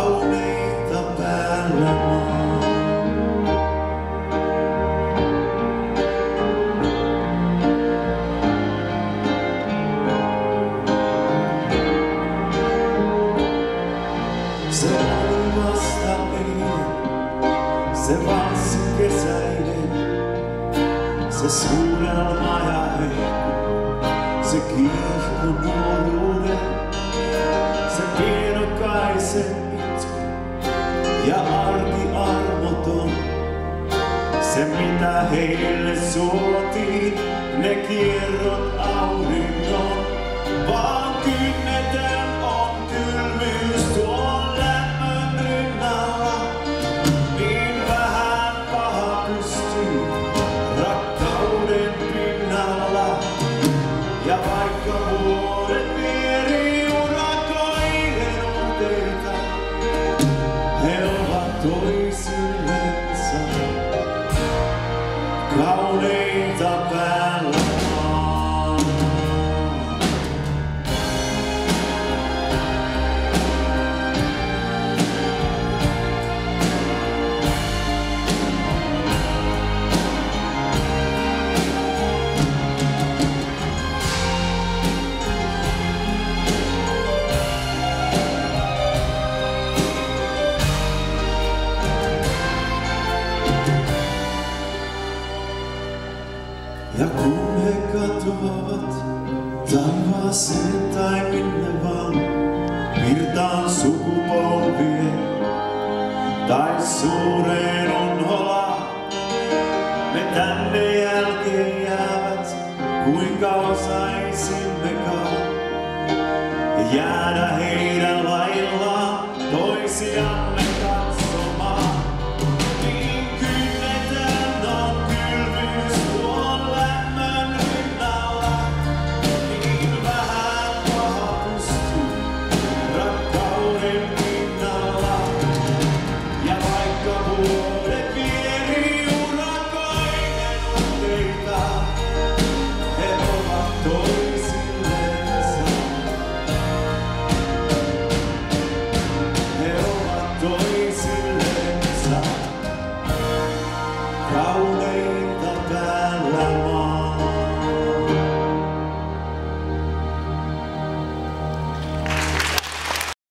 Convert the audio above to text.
kauneita päällä maan. Se oli vasta eilen, se vanssi kesäinen, se suunnelma ja hehku, se kiihko nuoruuden, se pienokaisen itku ja arki armoton. Se mitä heille suotiin, ne kierrot auringon, vaan kynnetön on kylmyys tuon lämmön rinnalla. Niin vähän paha pystyy rakkauden pinnalla. Ja vaikka vuodet vieri urakoiden teitä, he ovat toisillensa kauneita päällä maan. Ja kun he katoavat taivaaseen tai minne vaan, virtaan sukupolvien tai suureen unholaan, me tänne jälkeen jäävät, kuinka osaisimmekaan jäädä heidän laillaan toisiamme